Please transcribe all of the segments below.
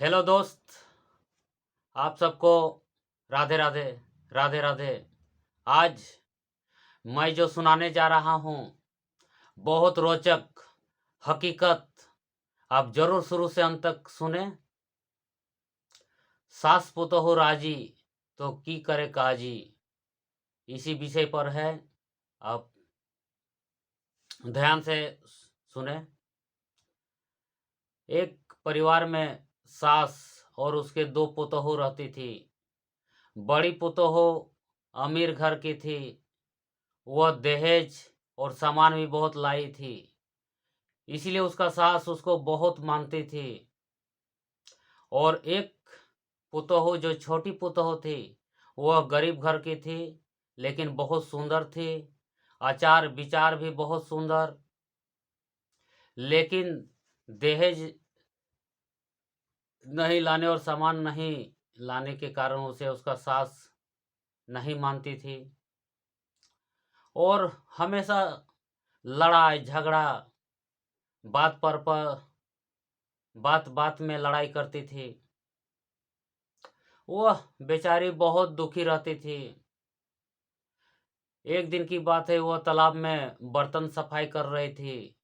Hello दोस्त, आप सबको राधे राधे। राधे राधे। आज मैं जो सुनाने जा रहा हूँ बहुत रोचक हकीकत। आप जरूर शुरू से अंत तक सुने। सास पुतोहु राजी तो की करे काजी, इसी विषय पर है। आप ध्यान से सुने। एक परिवार में सास और उसके दो पुतोहु रहती थी। बड़ी पुतोहु अमीर घर की थी। वह दहेज और सामान भी बहुत लाई थी, इसीलिए उसका सास उसको बहुत मानती थी। और एक पुतोहु जो छोटी पुतोहु थी, वह गरीब घर की थी, लेकिन बहुत सुंदर थी। आचार विचार भी बहुत सुंदर। लेकिन दहेज नहीं लाने और सामान नहीं लाने के कारण उसे उसका सास नहीं मानती थी। और हमेशा लड़ाई झगड़ा, बात पर बात बात में लड़ाई करती थी। वह बेचारी बहुत दुखी रहती थी। एक दिन की बात है, वह तालाब में बर्तन सफाई कर रही थी।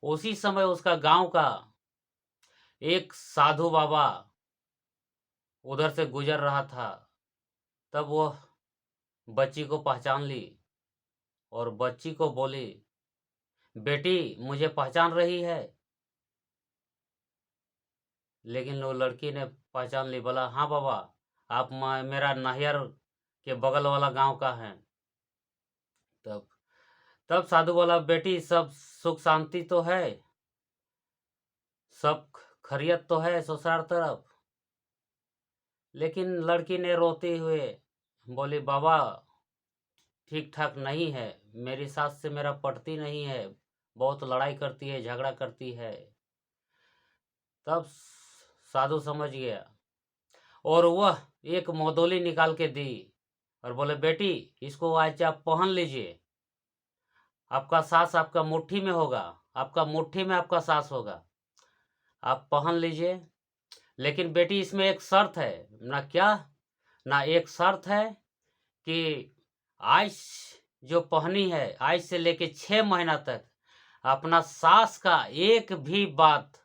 उसी समय उसका गांव का एक साधु बाबा उधर से गुजर रहा था। तब वह बच्ची को पहचान ली और बच्ची को बोली, बेटी मुझे पहचान रही है? लेकिन वो लड़की ने पहचान ली, बोला हाँ बाबा, आप मेरा नाहियर के बगल वाला गांव का है। तब तब साधु बोला, बेटी सब सुख शांति तो है, सब खैरियत तो है ससुराल तरफ? लेकिन लड़की ने रोते हुए बोली, बाबा ठीक ठाक नहीं है, मेरी सास से मेरा पटती नहीं है, बहुत लड़ाई करती है, झगड़ा करती है। तब साधु समझ गया और वह एक मोदोली निकाल के दी और बोले, बेटी इसको आज आप पहन लीजिए, आपका सास आपका मुट्ठी में होगा, आपका मुट्ठी में आपका सास होगा, आप पहन लीजिए। लेकिन बेटी इसमें एक शर्त है। ना क्या? ना एक शर्त है कि आज जो पहनी है, आज से लेके 6 महीना तक अपना सास का एक भी बात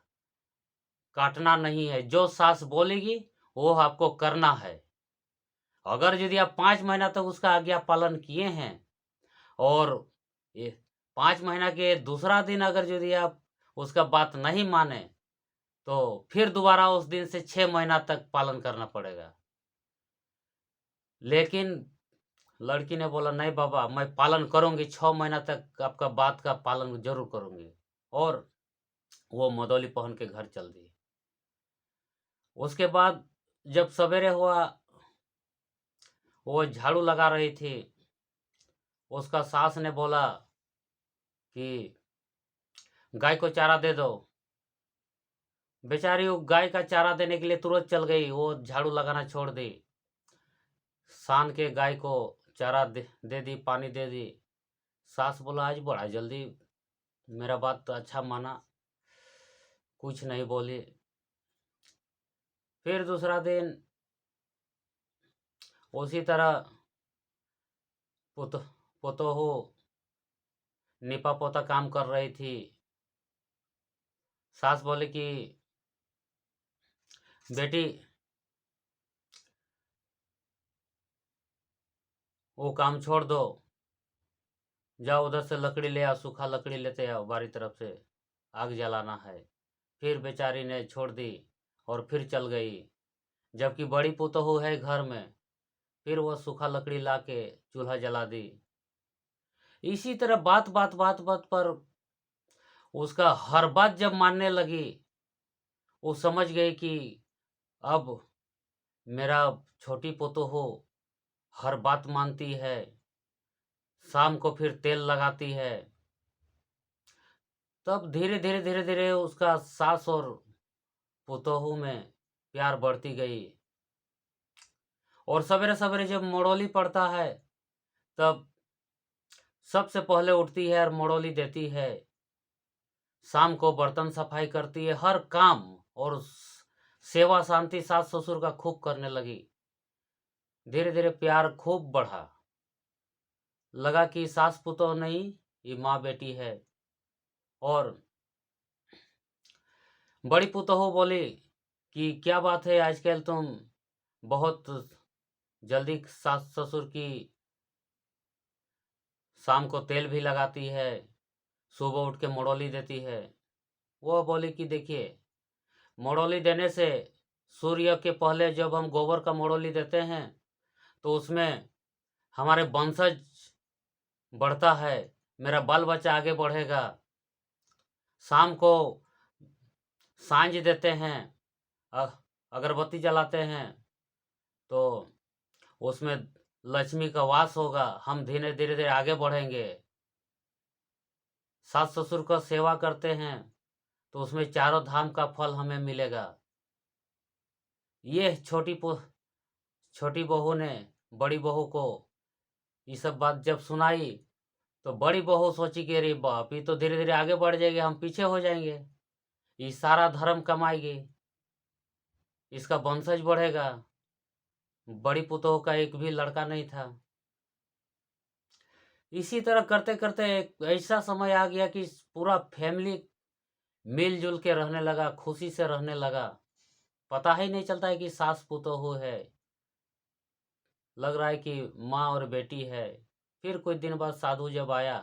काटना नहीं है। जो सास बोलेगी वो आपको करना है। अगर यदि आप 5 महीना तक उसका आज्ञा पालन किए हैं और ये 5 महीना के दूसरा दिन अगर यदि आप उसका बात नहीं माने, तो फिर दोबारा उस दिन से 6 महीना तक पालन करना पड़ेगा। लेकिन लड़की ने बोला, नहीं बाबा मैं पालन करूंगी, 6 महीना तक आपका बात का पालन जरूर करूंगी। और वो मदौली पहन के घर चल दी। उसके बाद जब सवेरे हुआ, वो झाड़ू लगा रही थी। उसका सास ने बोला कि गाय को चारा दे दो। बेचारी वो गाय का चारा देने के लिए तुरंत चल गई, वो झाड़ू लगाना छोड़ दी। सान के गाय को चारा दे दी, पानी दे दी। सास बोला, आज बड़ा जल्दी मेरा बात तो अच्छा माना, कुछ नहीं बोली। फिर दूसरा दिन उसी तरह पुत पुतोहू निपा पोता काम कर रही थी। सास बोली कि बेटी वो काम छोड़ दो, जाओ उधर से लकड़ी ले आओ, सूखा लकड़ी लेते आओ, बारी तरफ से आग जलाना है। फिर बेचारी ने छोड़ दी और फिर चल गई। जबकि बड़ी पुतोहू है घर में, फिर वह सूखा लकड़ी ला के चूल्हा जला दी। इसी तरह बात बात बात बात पर उसका हर बात जब मानने लगी, वो समझ गई कि अब मेरा छोटी पुतोहू हर बात मानती है, शाम को फिर तेल लगाती है। तब धीरे धीरे धीरे धीरे उसका सास और पुतोहू में प्यार बढ़ती गई। और सवेरे सवेरे जब मड़ोली पड़ता है, तब सबसे पहले उठती है और मड़ोली देती है। शाम को बर्तन सफाई करती है, हर काम। और सेवा शांति सास ससुर का खूब करने लगी। धीरे धीरे प्यार खूब बढ़ा। लगा कि सास पुतोह नहीं, ये माँ बेटी है। और बड़ी पुतोह बोली कि क्या बात है, आजकल तुम बहुत जल्दी सास ससुर की शाम को तेल भी लगाती है, सुबह उठ के मोड़ोली देती है। वो बोली कि देखिए, मोड़ोली देने से सूर्य के पहले जब हम गोबर का मोड़ोली देते हैं तो उसमें हमारे वंशज बढ़ता है, मेरा बाल बच्चा आगे बढ़ेगा। शाम को सांझ देते हैं, अगरबत्ती जलाते हैं तो उसमें लक्ष्मी का वास होगा, हम धीरे धीरे धीरे आगे बढ़ेंगे। सास ससुर का सेवा करते हैं तो उसमें चारों धाम का फल हमें मिलेगा। ये छोटी बहू ने बड़ी बहू को ये सब बात जब सुनाई तो बड़ी बहू सोची कि अरे बाप, ये तो धीरे धीरे आगे बढ़ जाएगी, हम पीछे हो जाएंगे। ये सारा धर्म कमाएगी, इसका वंशज बढ़ेगा। बड़ी पुतोह का एक भी लड़का नहीं था। इसी तरह करते करते एक ऐसा समय आ गया कि पूरा फैमिली मिलजुल के रहने लगा, खुशी से रहने लगा। पता ही नहीं चलता है कि सास पुतोह है, लग रहा है कि माँ और बेटी है। फिर कुछ दिन बाद साधु जब आया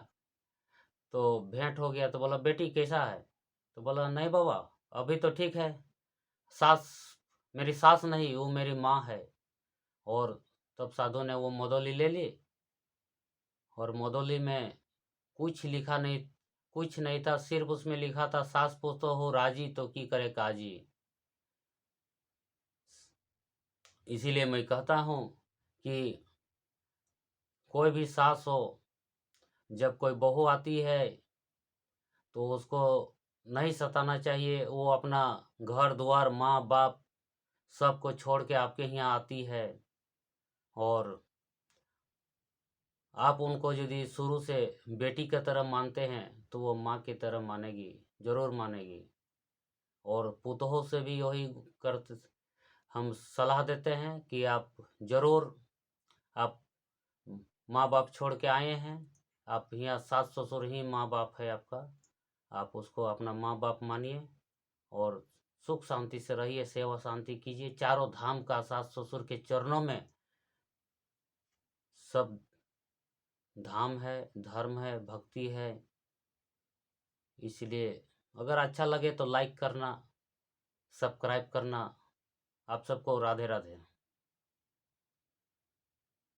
तो भेंट हो गया, तो बोला बेटी कैसा है? तो बोला नहीं बाबा, अभी तो ठीक है। सास मेरी सास नहीं, वो मेरी माँ है। और तब साधु ने वो मोदोली ले ली और मोदोली में कुछ नहीं था, सिर्फ उसमें लिखा था सास पुतोह राजी तो की करे काजी। इसीलिए मैं कहता हूँ कि कोई भी सास हो, जब कोई बहू आती है तो उसको नहीं सताना चाहिए। वो अपना घर द्वार माँ बाप सबको छोड़ के आपके यहाँ आती है और आप उनको यदि शुरू से बेटी की तरह मानते हैं तो वो माँ की तरह मानेगी, ज़रूर मानेगी। और पुतोह से भी यही करते हम सलाह देते हैं कि आप ज़रूर, आप माँ बाप छोड़ के आए हैं, आप यहाँ सास ससुर ही माँ बाप है आपका, आप उसको अपना माँ बाप मानिए और सुख शांति से रहिए, सेवा शांति कीजिए। चारों धाम का सास ससुर के चरणों में सब धाम है, धर्म है, भक्ति है। इसलिए अगर अच्छा लगे तो लाइक करना, सब्सक्राइब करना। आप सबको राधे राधे।